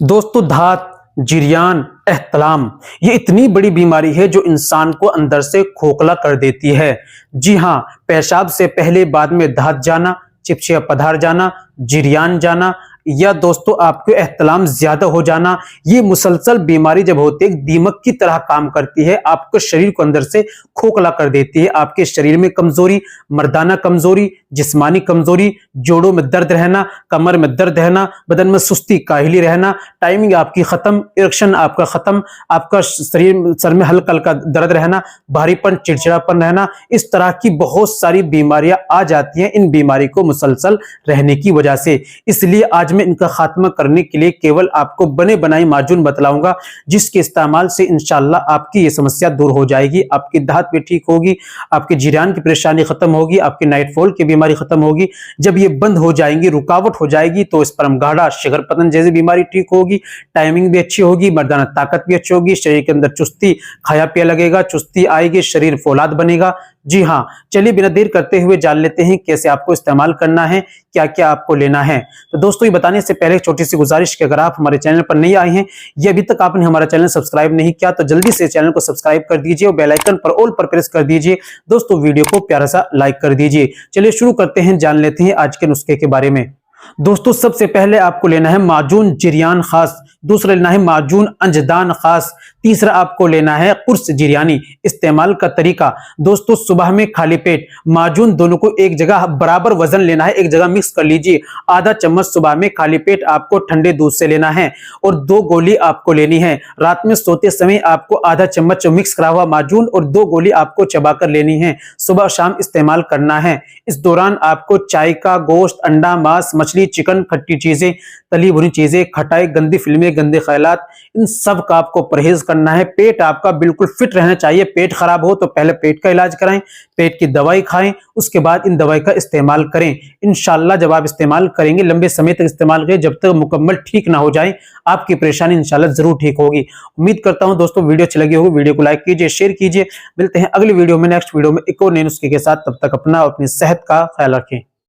दोस्तों धात, जिरियान, एहतलाम ये इतनी बड़ी बीमारी है जो इंसान को अंदर से खोखला कर देती है। जी हाँ, पेशाब से पहले बाद में धात जाना, चिपचिपा पदार्थ जाना, जिरियान जाना या दोस्तों आपको एहतलाम ज्यादा हो जाना, ये मुसलसल बीमारी जब होती है दीमक की तरह काम करती है, आपके शरीर को अंदर से खोखला कर देती है। आपके शरीर में कमजोरी, मर्दाना कमजोरी, जिस्मानी कमजोरी, जोड़ों में दर्द रहना, कमर में दर्द रहना, बदन में सुस्ती काहिली रहना, टाइमिंग आपकी खत्म, इरेक्शन आपका खत्म, आपका शरीर सर में हल्का हल्का दर्द रहना, भारीपन, चिड़चिड़ापन रहना, इस तरह की बहुत सारी बीमारियां आ जाती हैं इन बीमारी को मुसलसल रहने की वजह से। इसलिए आज मैं इनका खात्मा करने के लिए केवल आपको बने बनाई माजून बतलाऊंगा, जिसके इस्तेमाल से इंशाल्लाह आपकी ये समस्या दूर हो जाएगी, आपकी दांत भी ठीक होगी, आपके जिरान की परेशानी खत्म होगी, आपकी नाइटफॉल की बीमारी खत्म होगी। जब ये बंद हो जाएंगी, रुकावट हो जाएगी, तो स्पर्म गाढ़ा, शिगर पतन जैसी बीमारी ठीक होगी, टाइमिंग भी अच्छी होगी, मर्दाना ताकत भी अच्छी होगी, शरीर के अंदर चुस्ती, खाया पिया लगेगा, चुस्ती आएगी, शरीर फौलाद बनेगा। जी हाँ, चलिए बिना देर करते हुए जान लेते हैं कैसे आपको इस्तेमाल करना है, क्या क्या आपको लेना है। तो दोस्तों ये बताने से पहले एक छोटी सी गुजारिश कि अगर आप हमारे चैनल पर नहीं आए हैं या अभी तक आपने हमारा चैनल सब्सक्राइब नहीं किया तो जल्दी से चैनल को सब्सक्राइब कर दीजिए और बेल आइकन पर ऑल पर प्रेस कर दीजिए। दोस्तों वीडियो को प्यारा सा लाइक कर दीजिए। चलिए शुरू करते हैं, जान लेते हैं आज के नुस्खे के बारे में। दोस्तों सबसे पहले आपको लेना है माजून जिरियान खास, दूसरा लेना है माजून अंजदान खास, तीसरा आपको लेना है कुर्स जिरियानी। इस्तेमाल का तरीका दोस्तों, सुबह में खाली पेट माजून दोनों को एक जगह बराबर वजन लेना है, एक जगह मिक्स कर लीजिए। आधा चम्मच सुबह में खाली पेट आपको ठंडे दूध से लेना है और 2 गोली आपको लेनी है। रात में सोते समय आपको आधा चम्मच मिक्स करा हुआ माजून और 2 गोली आपको चबाकर लेनी है। सुबह शाम इस्तेमाल करना है। इस दौरान आपको चाय का, गोश्त, अंडा, मांस, मछली, चिकन, खट्टी चीजें, तली भुनी चीजें, खटाई, गंदी फिल्में, गंदे ख्यालात, इन सब का आपको परहेज करना है। पेट आपका बिल्कुल फिट रहना चाहिए। पेट खराब हो तो पहले पेट का इलाज कराएं, पेट की दवाई खाएं, उसके बाद इन दवाई का इस्तेमाल करें। इंशाल्लाह जब आप इस्तेमाल करेंगे, लंबे समय तक इस्तेमाल करें, जब तक मुकम्मल ठीक ना हो जाए, आपकी परेशानी इंशाल्लाह जरूर ठीक होगी। उम्मीद करता हूं दोस्तों वीडियो अच्छी लगी होगी। वीडियो को लाइक कीजिए, शेयर कीजिए। मिलते हैं अगली वीडियो में, नेक्स्ट वीडियो में एक और नए नुस्खे के साथ। तब तक अपना और अपनी सेहत का ख्याल रखें।